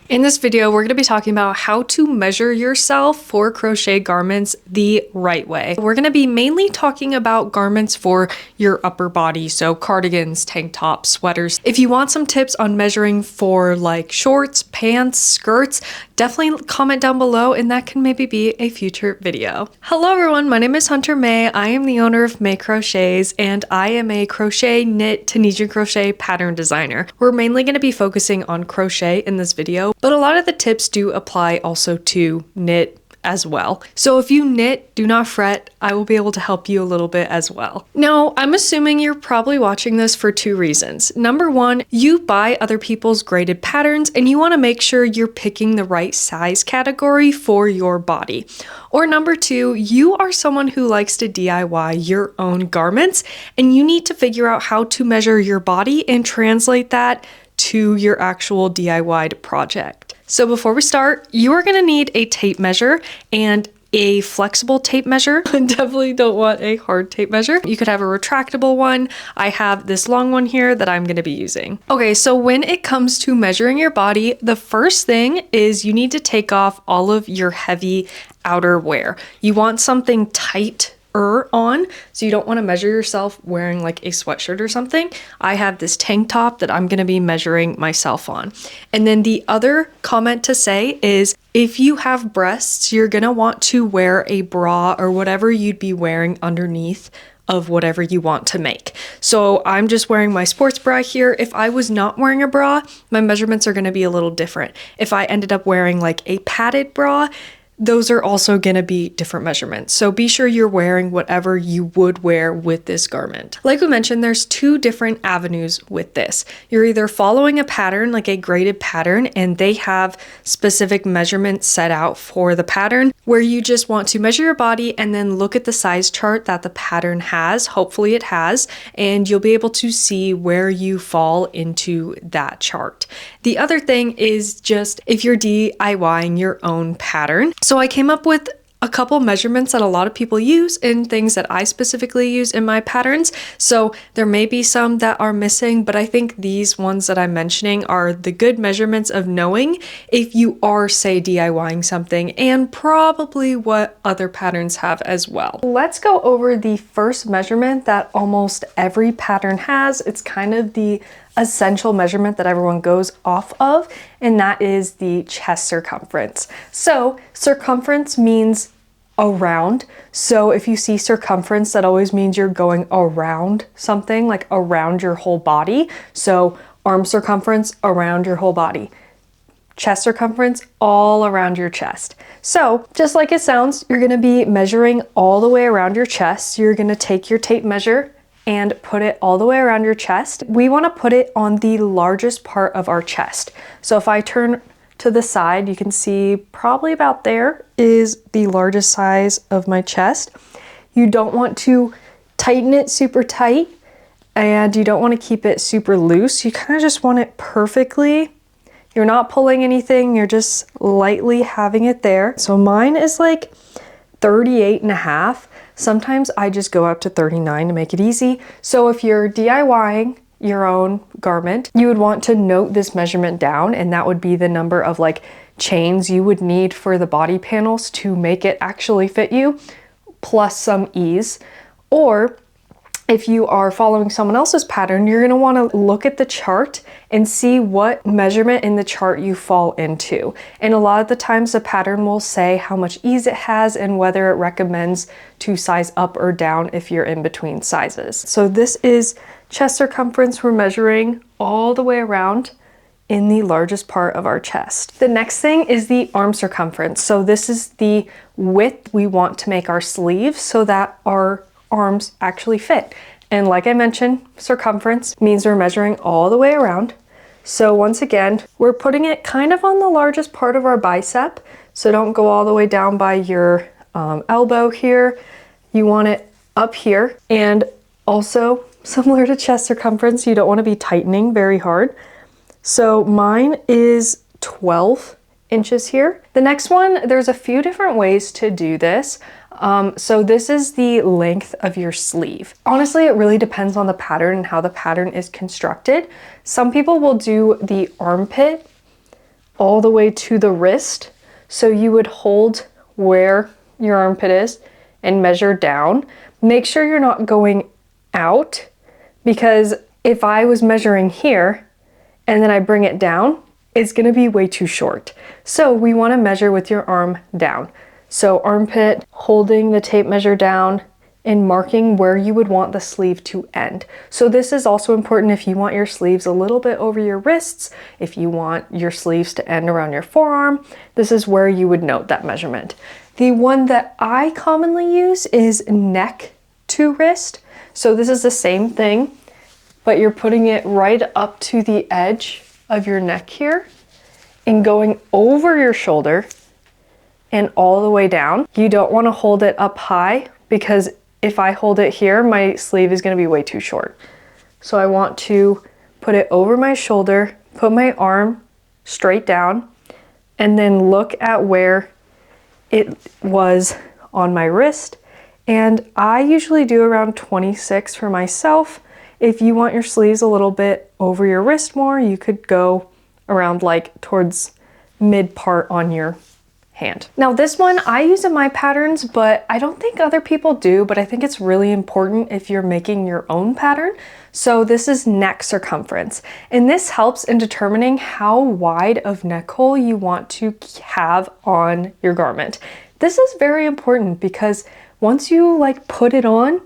In this video, we're going to be talking about how to measure yourself for crochet garments the right way. We're going to be mainly talking about garments for your upper body, so cardigans, tank tops, sweaters. If you want some tips on measuring for like shorts, pants, skirts, definitely comment down below and that can maybe be a future video. Hello everyone, my name is Hunter May. I am the owner of May Crochets and I am a crochet, knit, Tunisian crochet pattern designer. We're mainly going to be focusing on crochet in this video, but a lot of the tips do apply also to knit as well. So if you knit, do not fret, I will be able to help you a little bit as well. Now, I'm assuming you're probably watching this for two reasons. Number one, you buy other people's graded patterns and you want to make sure you're picking the right size category for your body. Or number two, you are someone who likes to DIY your own garments and you need to figure out how to measure your body and translate that to your actual DIY project. So before we start, you are going to need a tape measure and a flexible tape measure. Definitely don't want a hard tape measure. You could have a retractable one. I have this long one here that I'm going to be using. Okay, so when it comes to measuring your body, the first thing is you need to take off all of your heavy outer wear. You want something tight on, so you don't want to measure yourself wearing like a sweatshirt or something. I have this tank top that I'm going to be measuring myself on. And then the other comment to say is if you have breasts, you're going to want to wear a bra or whatever you'd be wearing underneath of whatever you want to make. So I'm just wearing my sports bra here. If I was not wearing a bra, my measurements are going to be a little different. If I ended up wearing like a padded bra, those are also going to be different measurements. So be sure you're wearing whatever you would wear with this garment. Like we mentioned, there's two different avenues with this. You're either following a pattern, like a graded pattern, and they have specific measurements set out for the pattern where you just want to measure your body and then look at the size chart that the pattern has. Hopefully it has, and you'll be able to see where you fall into that chart. The other thing is just if you're DIYing your own pattern. So I came up with a couple measurements that a lot of people use and things that I specifically use in my patterns. So there may be some that are missing, but I think these ones that I'm mentioning are the good measurements of knowing if you are, say, DIYing something and probably what other patterns have as well. Let's go over the first measurement that almost every pattern has. It's kind of the essential measurement that everyone goes off of, and that is the chest circumference. So circumference means around. So if you see circumference, that always means you're going around something, like around your whole body. So arm circumference around your whole body. Chest circumference all around your chest. So just like it sounds, you're going to be measuring all the way around your chest. You're going to take your tape measure and put it all the way around your chest. We want to put it on the largest part of our chest. So if I turn to the side, you can see probably about there is the largest size of my chest. You don't want to tighten it super tight and you don't want to keep it super loose. You kind of just want it perfectly. You're not pulling anything, you're just lightly having it there. So mine is like 38.5. Sometimes I just go up to 39 to make it easy. So if you're DIYing your own garment, you would want to note this measurement down, and that would be the number of like chains you would need for the body panels to make it actually fit you, plus some ease. Or if you are following someone else's pattern, you're going to want to look at the chart and see what measurement in the chart you fall into. And a lot of the times the pattern will say how much ease it has and whether it recommends to size up or down if you're in between sizes. So this is chest circumference. We're measuring all the way around in the largest part of our chest. The next thing is the arm circumference. So this is the width we want to make our sleeves so that our arms actually fit. And like I mentioned, circumference means we're measuring all the way around. So once again, we're putting it kind of on the largest part of our bicep. So don't go all the way down by your elbow here. You want it up here. And also similar to chest circumference, you don't want to be tightening very hard. So mine is 12 inches here. The next one, there's a few different ways to do this. So this is the length of your sleeve. Honestly, it really depends on the pattern and how the pattern is constructed. Some people will do the armpit all the way to the wrist. So you would hold where your armpit is and measure down. Make sure you're not going out, because if I was measuring here and then I bring it down, it's gonna be way too short. So we wanna measure with your arm down. So armpit, holding the tape measure down and marking where you would want the sleeve to end. So this is also important if you want your sleeves a little bit over your wrists, if you want your sleeves to end around your forearm, this is where you would note that measurement. The one that I commonly use is neck to wrist. So this is the same thing, but you're putting it right up to the edge of your neck here and going over your shoulder and all the way down. You don't want to hold it up high, because if I hold it here, my sleeve is going to be way too short. So I want to put it over my shoulder, put my arm straight down, and then look at where it was on my wrist. And I usually do around 26 for myself. If you want your sleeves a little bit over your wrist more, you could go around like towards mid part on your hand. Now this one I use in my patterns, but I don't think other people do, but I think it's really important if you're making your own pattern. So this is neck circumference, and this helps in determining how wide of neck hole you want to have on your garment. This is very important because once you like put it on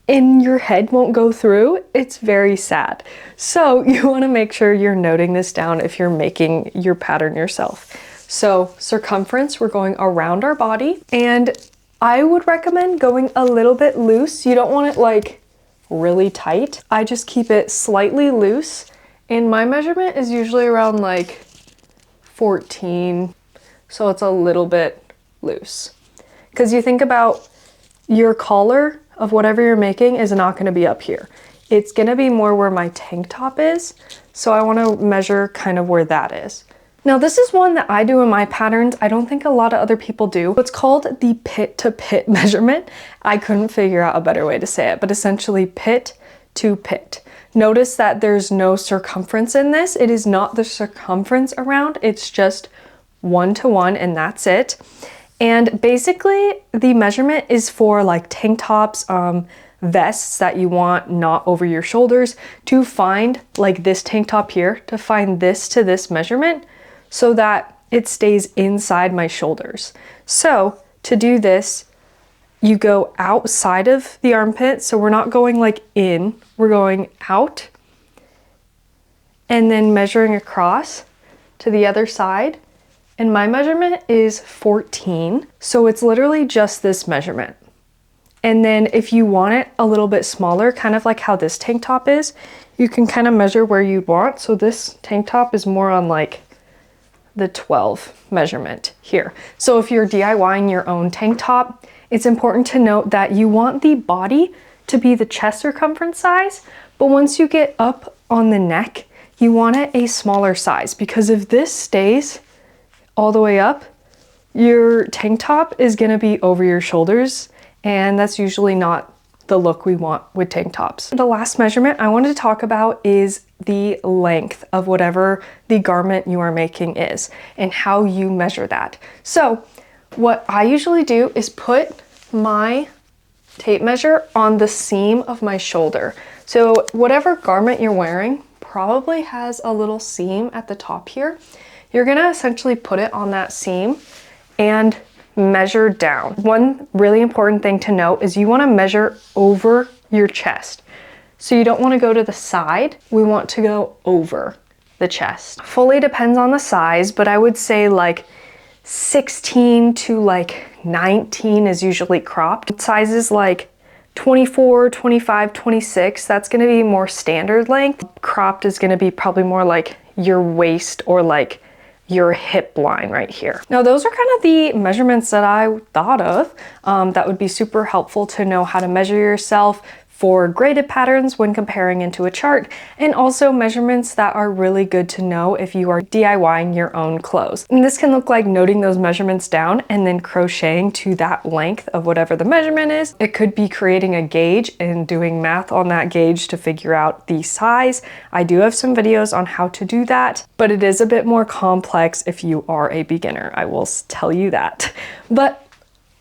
and your head won't go through, it's very sad. So you want to make sure you're noting this down if you're making your pattern yourself. So circumference, we're going around our body, and I would recommend going a little bit loose. You don't want it like really tight. I just keep it slightly loose, and my measurement is usually around like 14, so it's a little bit loose. Because you think about your collar of whatever you're making is not going to be up here. It's going to be more where my tank top is, so I want to measure kind of where that is. Now this is one that I do in my patterns. I don't think a lot of other people do. It's called the pit to pit measurement. I couldn't figure out a better way to say it, but essentially pit to pit. Notice that there's no circumference in this. It is not the circumference around, it's just 1 to 1 and that's it. And basically the measurement is for like tank tops, vests that you want not over your shoulders, to find like this tank top here, to find this to this measurement, so that it stays inside my shoulders. So to do this, you go outside of the armpit. So we're not going like in, we're going out and then measuring across to the other side. And my measurement is 14. So it's literally just this measurement. And then if you want it a little bit smaller, kind of like how this tank top is, you can kind of measure where you want. So this tank top is more on like the 12 measurement here. So if you're DIYing your own tank top, it's important to note that you want the body to be the chest circumference size, but once you get up on the neck, you want it a smaller size, because if this stays all the way up, your tank top is gonna be over your shoulders, and that's usually not the look we want with tank tops. The last measurement I wanted to talk about is the length of whatever the garment you are making is and how you measure that. So what I usually do is put my tape measure on the seam of my shoulder. So whatever garment you're wearing probably has a little seam at the top here. You're gonna essentially put it on that seam and measure down. One really important thing to note is you want to measure over your chest. So you don't want to go to the side, we want to go over the chest. Fully depends on the size, but I would say like 16 to like 19 is usually cropped. Sizes like 24, 25, 26, that's going to be more standard length. Cropped is going to be probably more like your waist or like your hip line right here. Now those are kind of the measurements that I thought of that would be super helpful to know how to measure yourself, for graded patterns when comparing into a chart, and also measurements that are really good to know if you are DIYing your own clothes. And this can look like noting those measurements down and then crocheting to that length of whatever the measurement is. It could be creating a gauge and doing math on that gauge to figure out the size. I do have some videos on how to do that, but it is a bit more complex if you are a beginner. I will tell you that. But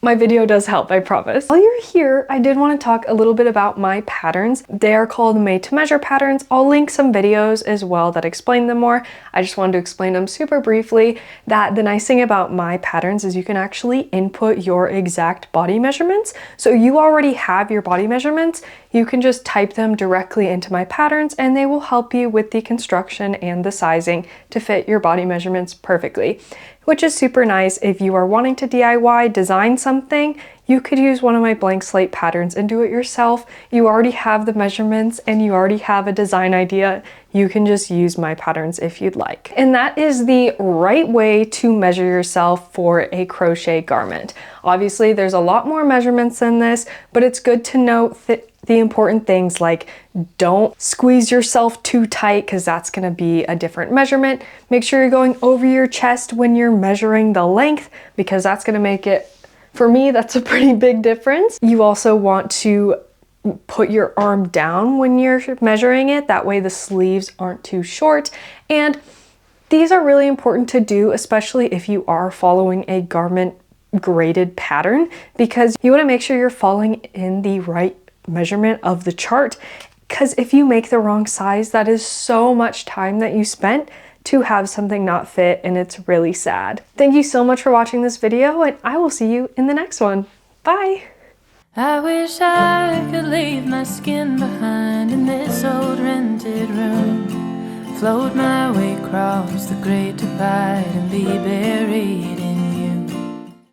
my video does help, I promise. While you're here, I did want to talk a little bit about my patterns. They are called made to measure patterns. I'll link some videos as well that explain them more. I just wanted to explain them super briefly, that the nice thing about my patterns is you can actually input your exact body measurements. So you already have your body measurements. You can just type them directly into my patterns and they will help you with the construction and the sizing to fit your body measurements perfectly, which is super nice. If you are wanting to DIY design something, you could use one of my blank slate patterns and do it yourself. You already have the measurements and you already have a design idea. You can just use my patterns if you'd like. And that is the right way to measure yourself for a crochet garment. Obviously, there's a lot more measurements than this, but it's good to note that the important things like don't squeeze yourself too tight because that's going to be a different measurement. Make sure you're going over your chest when you're measuring the length because that's going to make it, for me, that's a pretty big difference. You also want to put your arm down when you're measuring it. That way the sleeves aren't too short. And these are really important to do, especially if you are following a garment graded pattern, because you want to make sure you're following in the right measurement of the chart, because if you make the wrong size, that is so much time that you spent to have something not fit, and it's really sad. Thank you so much for watching this video, and I will see you in the next one. Bye! I wish I could leave my skin behind in this old rented room, float my way across the great divide and be buried